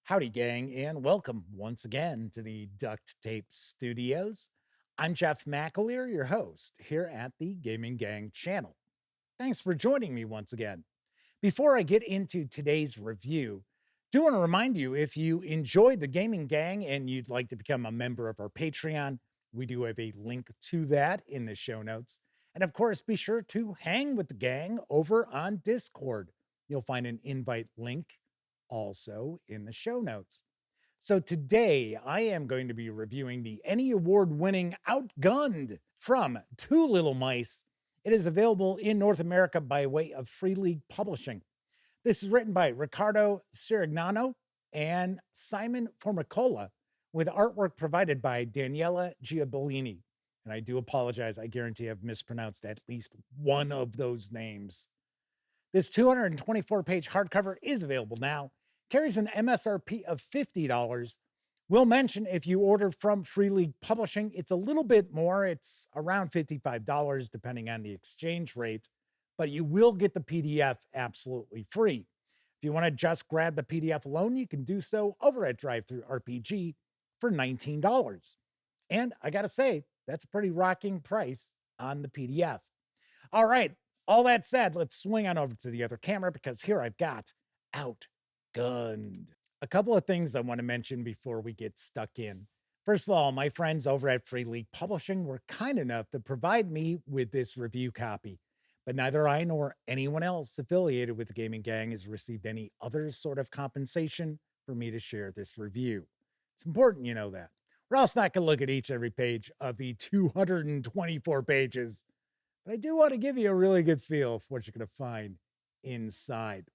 Howdy, gang, and welcome once again to the Duct Tape Studios. I'm Jeff McAleer, your host here at the Gaming Gang channel. Thanks for joining me once again. Before I get into today's review, do want to remind you if you enjoyed the Gaming Gang and you'd like to become a member of our Patreon, we do have a link to that in the show notes. And of course, be sure to hang with the gang over on Discord. You'll find an invite link also in the show notes. So today I am going to be reviewing the Emmy Award winning Outgunned from Two Little Mice. It is available in North America by way of Free League Publishing. This is written by Riccardo Sirignano and Simon Formicola, with artwork provided by Daniela Giabolini. And I do apologize. I guarantee I've mispronounced at least one of those names. This 224-page hardcover is available now, carries an MSRP of $50. We'll mention if you order from Free League Publishing, it's a little bit more. It's around $55, depending on the exchange rate, but you will get the PDF absolutely free. If you want to just grab the PDF alone, you can do so over at DriveThruRPG for $19. And I got to say, that's a pretty rocking price on the PDF. All right. All that said, let's swing on over to the other camera because here I've got Outgunned. A couple of things I want to mention before we get stuck in. First of all, my friends over at Free League Publishing were kind enough to provide me with this review copy, but neither I nor anyone else affiliated with the Gaming Gang has received any other sort of compensation for me to share this review. It's important you know that. We're also not going to look at each and every page of the 224 pages, but I do want to give you a really good feel of what you're going to find inside.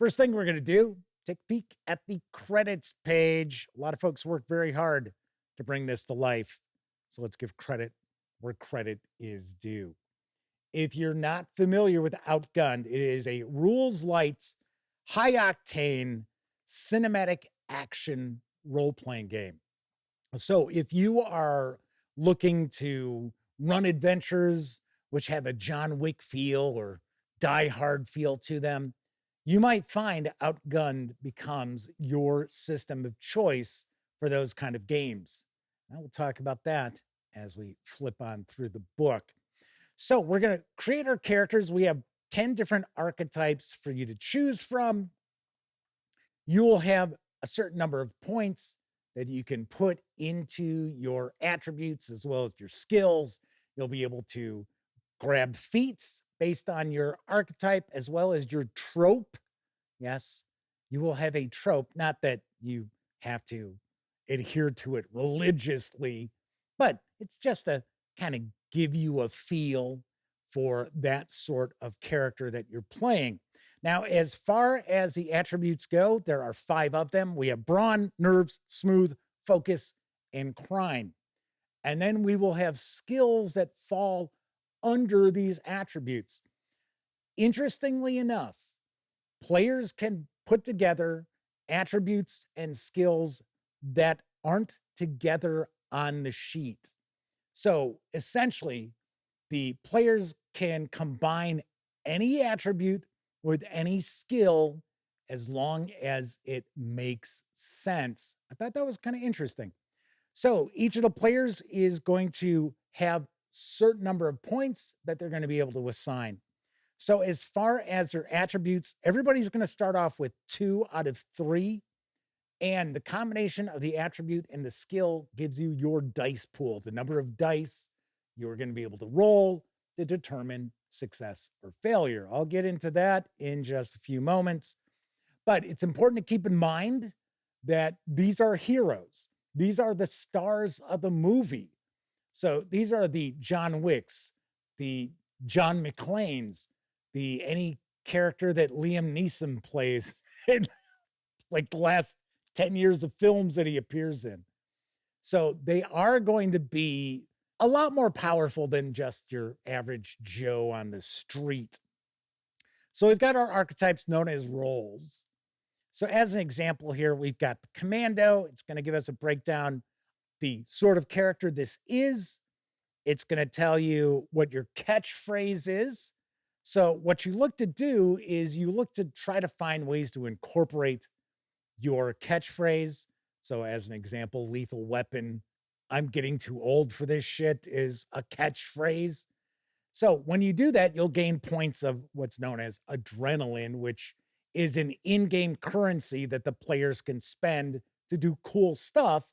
First thing we're going to do, take a peek at the credits page. A lot of folks work very hard to bring this to life. So let's give credit where credit is due. If you're not familiar with Outgunned, it is a rules light, high octane, cinematic action role-playing game. So if you are looking to run adventures which have a John Wick feel or Die Hard feel to them, you might find Outgunned becomes your system of choice for those kind of games. And we'll talk about that as we flip on through the book. So we're going to create our characters. We have 10 different archetypes for you to choose from. You will have a certain number of points that you can put into your attributes as well as your skills. You'll be able to grab feats based on your archetype as well as your trope. Yes, you will have a trope, not that you have to adhere to it religiously, but it's just to kind of give you a feel for that sort of character that you're playing. Now, as far as the attributes go, there are 5 of them. We have brawn, nerves, smooth, focus, and crime. And then we will have skills that fall under these attributes. Interestingly enough, players can put together attributes and skills that aren't together on the sheet. So essentially, the players can combine any attribute with any skill as long as it makes sense. I thought that was kind of interesting. So each of the players is going to have certain number of points that they're going to be able to assign. So as far as their attributes, everybody's going to start off with 2 out of 3. And the combination of the attribute and the skill gives you your dice pool, the number of dice you're going to be able to roll to determine success or failure. I'll get into that in just a few moments. But it's important to keep in mind that these are heroes. These are the stars of the movie. So these are the John Wicks, the John McClanes, any character that Liam Neeson plays in like the last 10 years of films that he appears in. So they are going to be a lot more powerful than just your average Joe on the street. So we've got our archetypes known as roles. So as an example here, we've got the commando. It's going to give us a breakdown, the sort of character this is. It's going to tell you what your catchphrase is. So what you look to do is you look to try to find ways to incorporate your catchphrase. So, as an example, lethal weapon, I'm getting too old for this shit is a catchphrase. So, when you do that, you'll gain points of what's known as adrenaline, which is an in game currency that the players can spend to do cool stuff.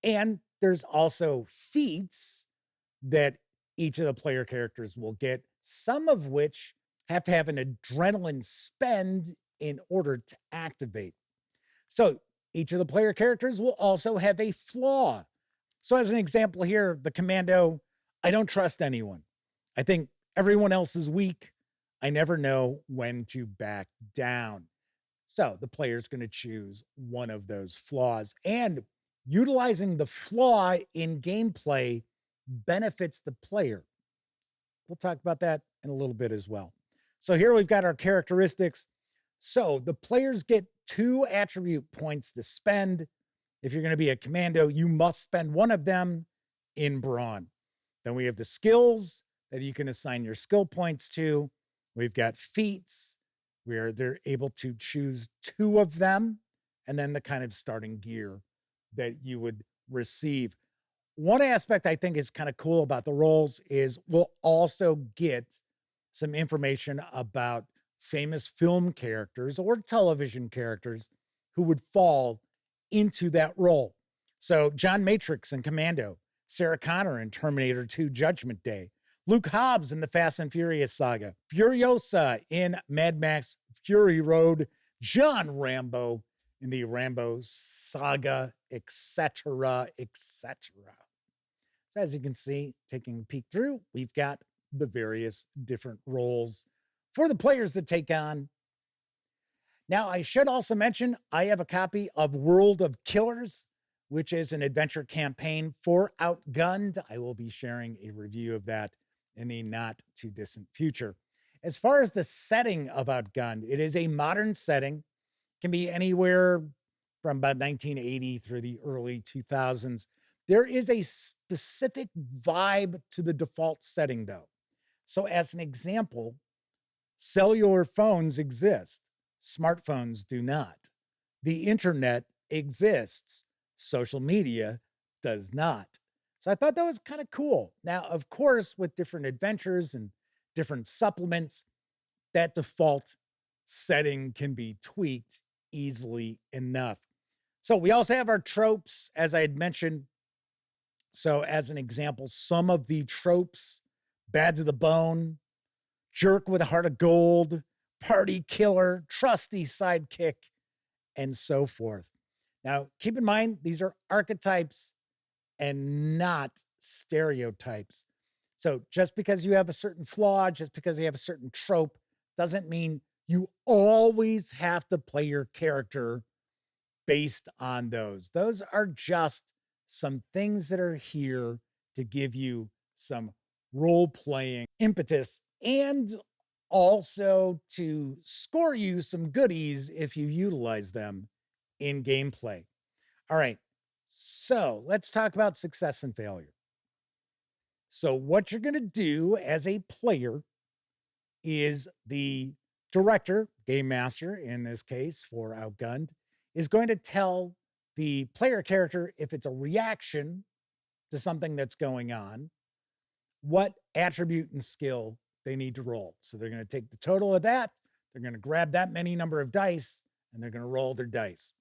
And there's also feats that each of the player characters will get, some of which have to have an adrenaline spend in order to activate. So each of the player characters will also have a flaw. So, as an example here, the commando, I don't trust anyone. I think everyone else is weak. I never know when to back down. So, the player is going to choose one of those flaws. And utilizing the flaw in gameplay benefits the player. We'll talk about that in a little bit as well. So, here we've got our characteristics. So, the players get 2 attribute points to spend. If you're going to be a commando, you must spend one of them in brawn. Then we have the skills that you can assign your skill points to. We've got feats where they're able to choose 2 of them, and then the kind of starting gear that you would receive. One aspect I think is kind of cool about the roles is we'll also get some information about famous film characters or television characters who would fall into that role. So John Matrix in Commando, Sarah Connor in Terminator 2 Judgment Day, Luke Hobbs in the Fast and Furious saga, Furiosa in Mad Max Fury Road, John Rambo in the Rambo saga, etc., etc. So as you can see, taking a peek through, we've got the various different roles for the players to take on. Now, I should also mention I have a copy of World of Killers, which is an adventure campaign for Outgunned. I will be sharing a review of that in the not too distant future. As far as the setting of Outgunned, it is a modern setting, can be anywhere from about 1980 through the early 2000s. There is a specific vibe to the default setting, though. So, as an example, cellular phones exist, smartphones do not. The internet exists, social media does not. So I thought that was kind of cool. Now, of course, with different adventures and different supplements, that default setting can be tweaked easily enough. So we also have our tropes, as I had mentioned. So, as an example, some of the tropes: bad to the bone, jerk with a heart of gold, party killer, trusty sidekick, and so forth. Now, keep in mind, these are archetypes and not stereotypes. So just because you have a certain flaw, just because you have a certain trope, doesn't mean you always have to play your character based on those. Those are just some things that are here to give you some role playing impetus and also to score you some goodies if you utilize them in gameplay. All right. So let's talk about success and failure. So, what you're going to do as a player is the director, game master in this case for Outgunned, is going to tell the player character if it's a reaction to something that's going on, what attribute and skill they need to roll. So they're going to take the total of that, they're going to grab that many number of dice, and they're going to roll their dice.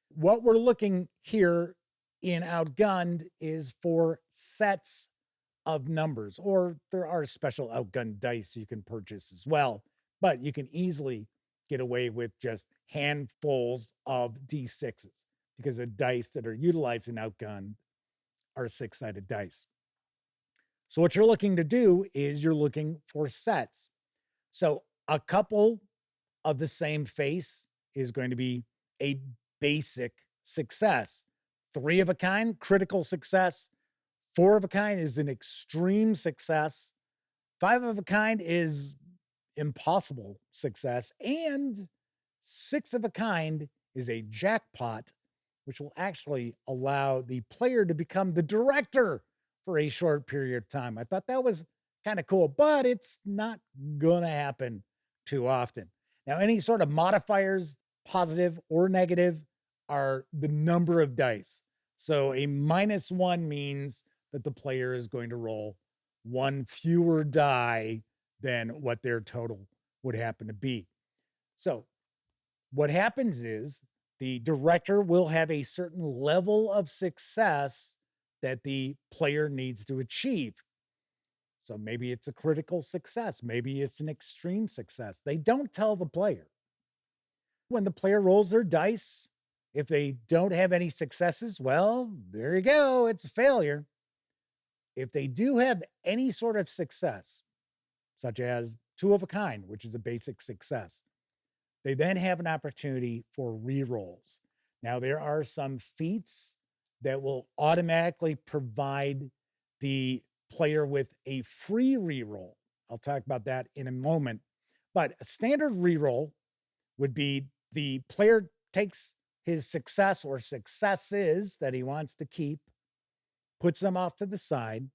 What we're looking here in Outgunned is for sets of numbers, or there are special Outgunned dice you can purchase as well, but you can easily get away with just handfuls of D6s because the dice that are utilized in Outgunned are 6-sided dice. So what you're looking to do is you're looking for sets. So a couple of the same face is going to be a basic success. 3 of a kind, critical success. 4 of a kind is an extreme success. 5 of a kind is impossible success. And 6 of a kind is a jackpot, which will actually allow the player to become the director for a short period of time. I thought that was kind of cool, but it's not going to happen too often. Now, any sort of modifiers, positive or negative, are the number of dice. So a -1 means that the player is going to roll one fewer die than what their total would happen to be. So what happens is the director will have a certain level of success that the player needs to achieve. So maybe it's a critical success, maybe it's an extreme success. They don't tell the player. When the player rolls their dice, if they don't have any successes, well, there you go, it's a failure. If they do have any sort of success, such as two of a kind, which is a basic success, they then have an opportunity for rerolls. Now, there are some feats that will automatically provide the player with a free reroll. I'll talk about that in a moment. But a standard reroll would be the player takes his success or successes that he wants to keep, puts them off to the side,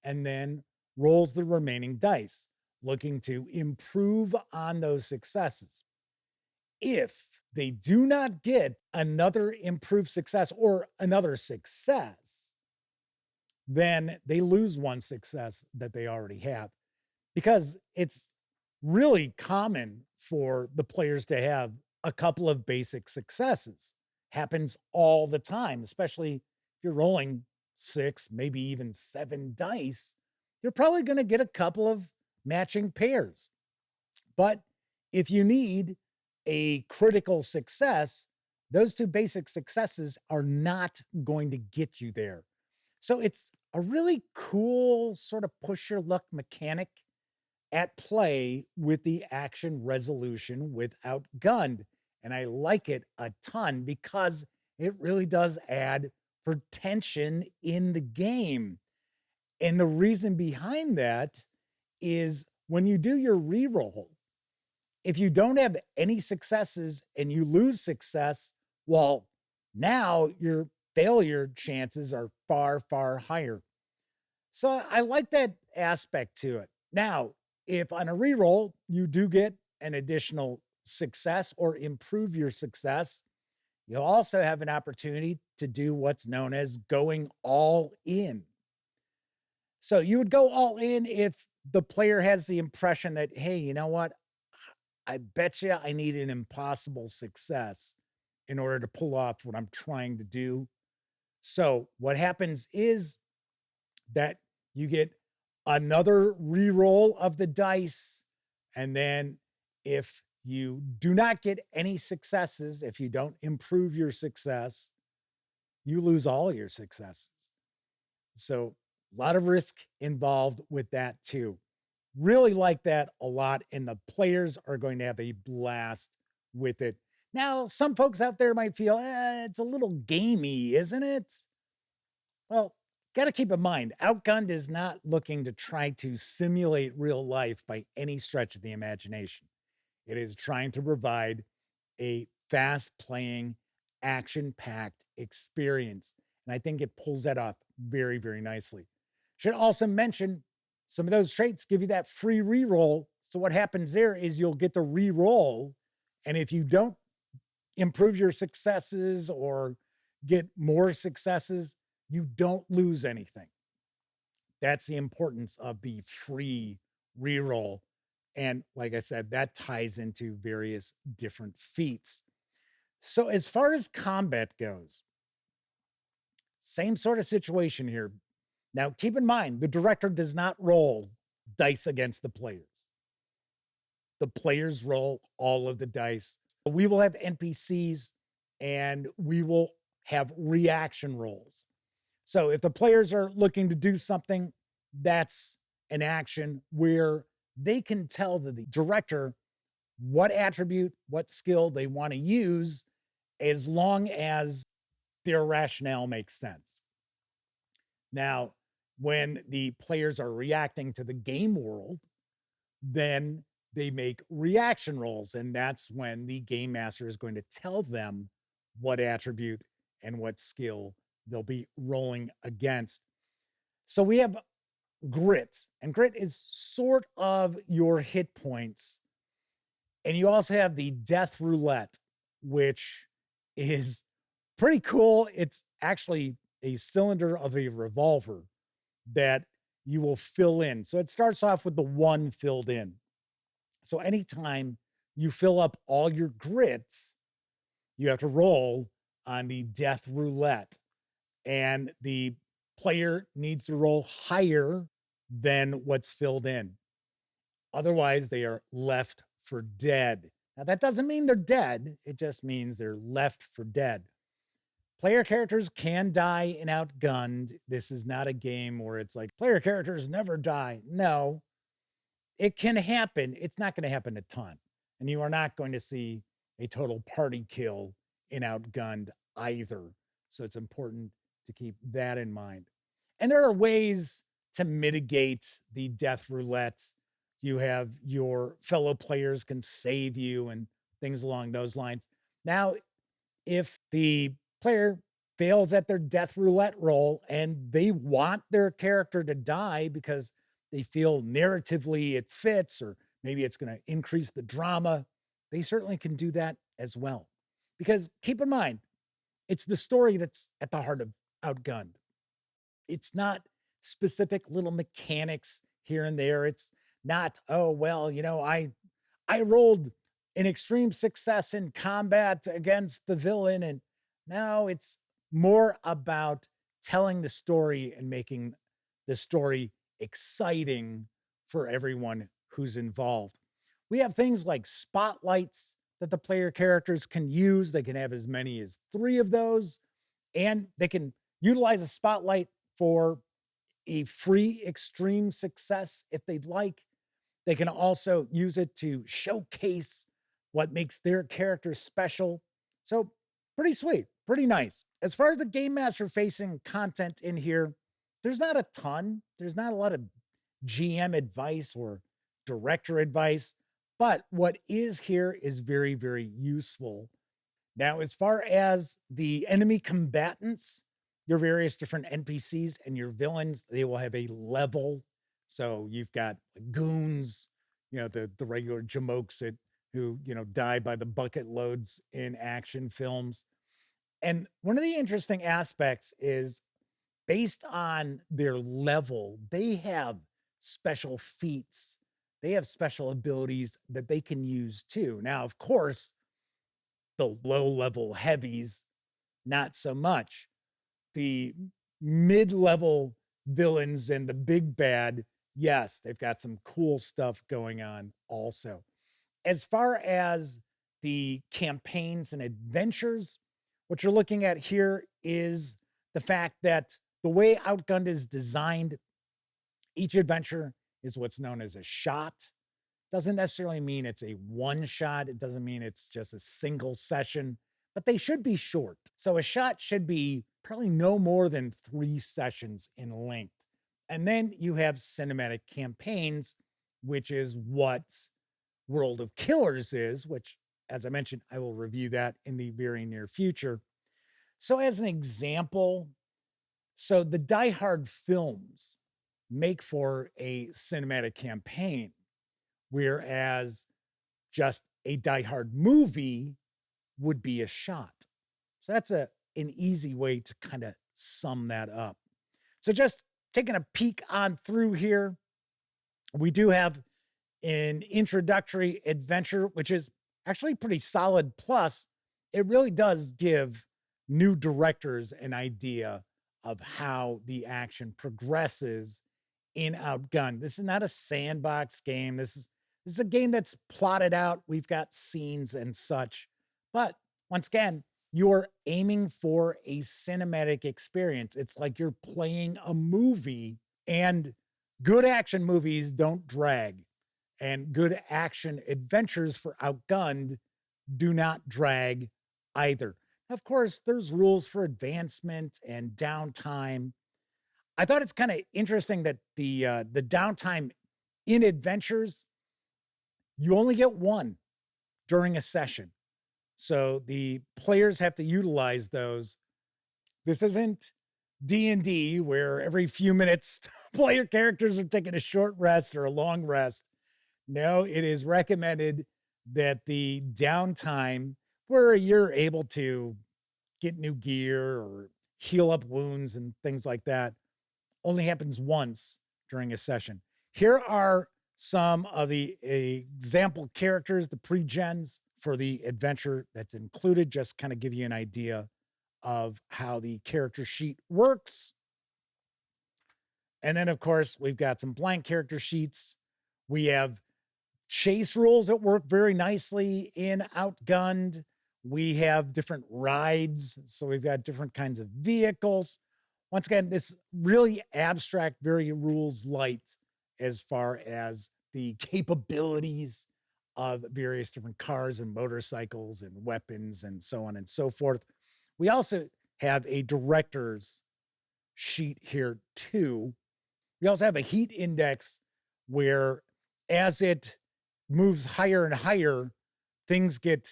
and then rolls the remaining dice, looking to improve on those successes. If they do not get another improved success or another success, then they lose one success that they already have, because it's really common for the players to have a couple of basic successes. Happens all the time, especially if you're rolling six, maybe even seven dice. You're probably going to get a couple of matching pairs. But if you need a critical success, those two basic successes are not going to get you there. So it's a really cool sort of push your luck mechanic at play with the action resolution with Outgunned. And I like it a ton because it really does add for tension in the game. And the reason behind that is when you do your reroll, if you don't have any successes and you lose success, well, now your failure chances are far, far higher. So I like that aspect to it. Now, if on a reroll you do get an additional success or improve your success, you'll also have an opportunity to do what's known as going all in. So you would go all in if the player has the impression that, hey, you know what? I bet you I need an impossible success in order to pull off what I'm trying to do. So what happens is that you get another reroll of the dice. And then if you do not get any successes, if you don't improve your success, you lose all your successes. So a lot of risk involved with that too. Really like that a lot. And the players are going to have a blast with it. Now, some folks out there might feel, it's a little gamey, isn't it? Well, got to keep in mind, Outgunned is not looking to try to simulate real life by any stretch of the imagination. It is trying to provide a fast playing, action packed experience. And I think it pulls that off very, very nicely. Should also mention some of those traits give you that free reroll. So what happens there is you'll get the reroll. And if you don't improve your successes or get more successes, you don't lose anything. That's the importance of the free reroll. And like I said, that ties into various different feats. So, as far as combat goes, same sort of situation here. Now, keep in mind, the director does not roll dice against the players. The players roll all of the dice. We will have NPCs and we will have reaction rolls. So if the players are looking to do something, that's an action where they can tell the director what attribute, what skill they want to use, as long as their rationale makes sense. Now, when the players are reacting to the game world, then they make reaction rolls. And that's when the game master is going to tell them what attribute and what skill they'll be rolling against. So we have grit, and grit is sort of your hit points. And you also have the death roulette, which is Pretty cool. It's actually a cylinder of a revolver that you will fill in. So it starts off with the one filled in. So anytime you fill up all your grits, you have to roll on the death roulette, and the player needs to roll higher than what's filled in. Otherwise, they are left for dead. Now, that doesn't mean they're dead, it just means they're left for dead. Player characters can die in Outgunned. This is not a game where it's like player characters never die. No, it can happen. It's not going to happen a ton. And you are not going to see a total party kill in Outgunned either. So it's important to keep that in mind. And there are ways to mitigate the death roulette. You have your fellow players can save you and things along those lines. Now, if the player fails at their death roulette roll and they want their character to die because they feel narratively it fits, or maybe it's going to increase the drama, they certainly can do that as well. Because keep in mind, it's the story that's at the heart of Outgunned. It's not specific little mechanics here and there. It's not, oh, well, I rolled an extreme success in combat against the villain. And now it's more about telling the story and making the story exciting for everyone who's involved. We have things like spotlights that the player characters can use. They can have as many as 3 of those, and they can utilize a spotlight for a free extreme success if they'd like. They can also use it to showcase what makes their character special. So, pretty sweet, pretty nice. As far as the game master facing content in here, there's not a ton. There's not a lot of GM advice or director advice, but what is here is very, very useful. Now, as far as the enemy combatants, your various different NPCs and your villains, they will have a level. So you've got goons, the regular jamokes that who, die by the bucket loads in action films. And one of the interesting aspects is based on their level, they have special feats. They have special abilities that they can use too. Now, of course, the low level heavies, not so much. The mid level villains and the big bad, yes, they've got some cool stuff going on also. As far as the campaigns and adventures, what you're looking at here is the fact that the way Outgunned is designed, each adventure is what's known as a shot. Doesn't necessarily mean it's a one shot. It doesn't mean it's just a single session, but they should be short. So a shot should be probably no more than 3 sessions in length. And then you have cinematic campaigns, which is what World of Killers is, which, as I mentioned, I will review that in the very near future. So as an example, so the Die Hard films make for a cinematic campaign, whereas just a Die Hard movie would be a shot. So that's an easy way to kind of sum that up. So just taking a peek on through here, we do have an introductory adventure, which is actually pretty solid. Plus, it really does give new directors an idea of how the action progresses in Outgunned. This is not a sandbox game. This is a game that's plotted out. We've got scenes and such. But once again, you're aiming for a cinematic experience. It's like you're playing a movie, and good action movies don't drag, and good action adventures for Outgunned do not drag either. Of course, there's rules for advancement and downtime. I thought it's kind of interesting that the downtime in adventures, you only get one during a session. So the players have to utilize those. This isn't D&D where every few minutes player characters are taking a short rest or a long rest. No, it is recommended that the downtime where you're able to get new gear or heal up wounds and things like that only happens once during a session. Here are some of the example characters, the pre-gens for the adventure that's included, just kind of give you an idea of how the character sheet works. And then, of course, we've got some blank character sheets. We have chase rules that work very nicely in Outgunned. We have different rides. So we've got different kinds of vehicles. Once again, this really abstract, very rules light as far as the capabilities of various different cars and motorcycles and weapons and so on and so forth. We also have a director's sheet here too. We also have a heat index where as it moves higher and higher, things get,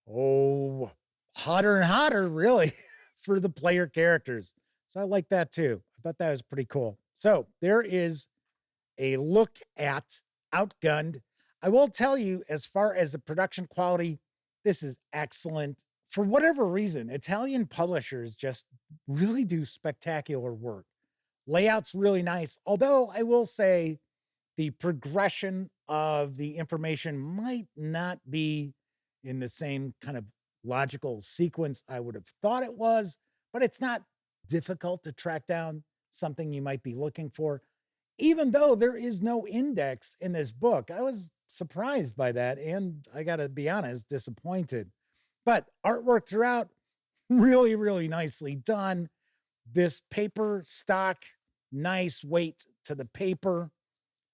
hotter and hotter, really, for the player characters. So I like that too. I thought that was pretty cool. So there is a look at Outgunned. I will tell you, as far as the production quality, this is excellent. For whatever reason, Italian publishers just really do spectacular work. Layout's really nice, although I will say the progression of the information might not be in the same kind of logical sequence I would have thought it was, but it's not difficult to track down something you might be looking for. Even though there is no index in this book, I was surprised by that, and I got to be honest, disappointed. But artwork throughout, really, really nicely done. This paper stock, nice weight to the paper,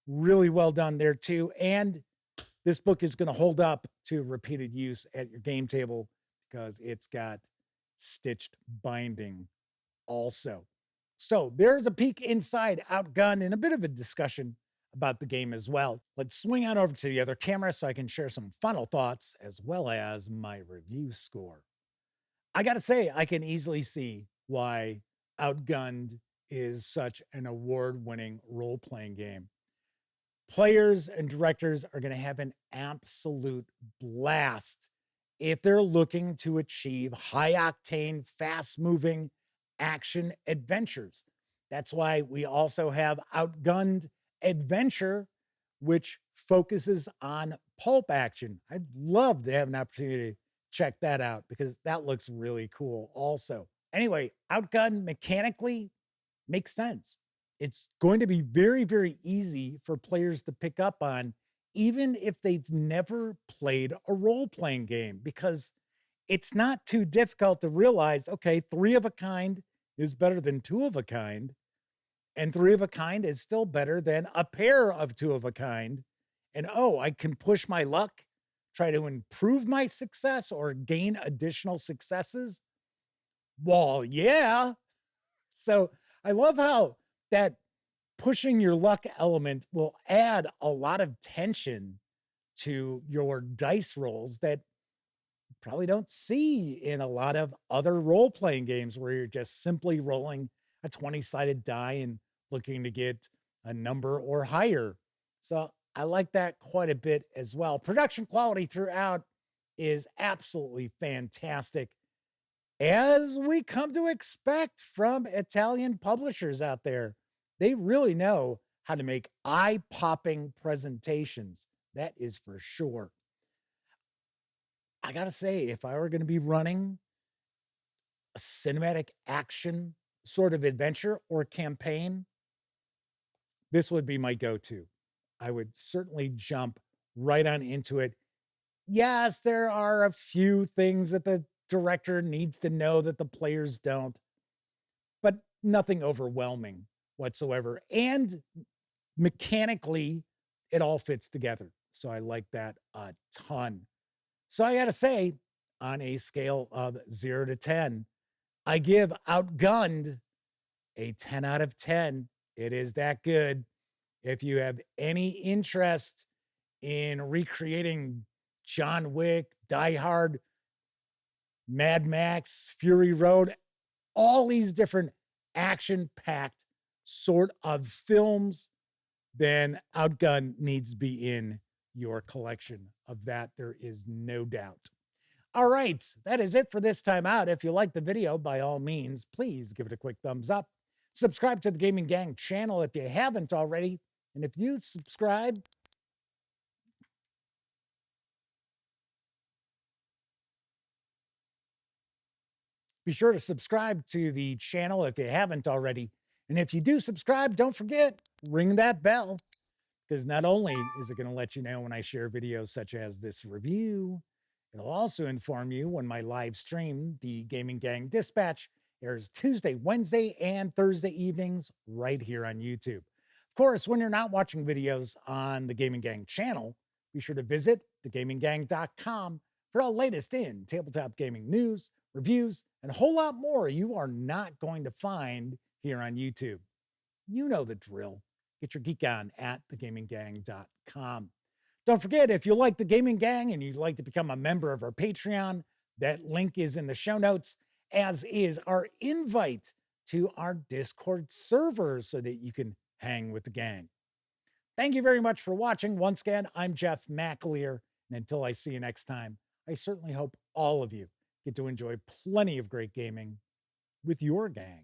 really well done there too. And this book is going to hold up to repeated use at your game table because it's got stitched binding also. So there's a peek inside Outgunned and a bit of a discussion about the game as well. Let's swing on over to the other camera so I can share some final thoughts as well as my review score. I got to say, I can easily see why Outgunned is such an award-winning role-playing game. Players and directors are going to have an absolute blast if they're looking to achieve high-octane, fast-moving action adventures. That's why we also have Outgunned Adventure, which focuses on pulp action. I'd love to have an opportunity to check that out because that looks really cool also. Anyway, Outgunned mechanically makes sense. It's going to be very, very easy for players to pick up on, even if they've never played a role-playing game, because it's not too difficult to realize, okay, 3 of a kind is better than 2 of a kind, and 3 of a kind is still better than a pair of 2 of a kind. And I can push my luck, try to improve my success or gain additional successes. Well, yeah. So I love how that pushing your luck element will add a lot of tension to your dice rolls that you probably don't see in a lot of other role-playing games where you're just simply rolling a 20-sided die and looking to get a number or higher. So I like that quite a bit as well. Production quality throughout is absolutely fantastic, as we come to expect from Italian publishers out there. They really know how to make eye-popping presentations. That is for sure. I gotta say, if I were going to be running a cinematic action sort of adventure or campaign, this would be my go-to. I would certainly jump right on into it. Yes, there are a few things that the director needs to know that the players don't, but nothing overwhelming whatsoever. And mechanically, it all fits together. So I like that a ton. So I got to say, on a scale of 0 to 10, I give Outgunned a 10 out of 10. It is that good. If you have any interest in recreating John Wick, Die Hard, Mad Max, Fury Road, all these different action-packed sort of films, then Outgunned needs to be in your collection. Of that, there is no doubt. All right, that is it for this time out. If you like the video, by all means, please give it a quick thumbs up. Subscribe to the Gaming Gang channel if you haven't already. And if you subscribe, be sure to subscribe to the channel if you haven't already. And if you do subscribe, don't forget, ring that bell, because not only is it going to let you know when I share videos such as this review, it'll also inform you when my live stream, the Gaming Gang Dispatch, airs Tuesday, Wednesday, and Thursday evenings right here on YouTube. Of course, when you're not watching videos on the Gaming Gang channel, be sure to visit thegaminggang.com for all latest in tabletop gaming news, reviews, and a whole lot more you are not going to find here on YouTube. You know the drill. Get your geek on at thegaminggang.com. Don't forget, if you like the Gaming Gang and you'd like to become a member of our Patreon, that link is in the show notes, as is our invite to our Discord server so that you can hang with the gang. Thank you very much for watching. Once again, I'm Jeff McAleer, and until I see you next time, I certainly hope all of you get to enjoy plenty of great gaming with your gang.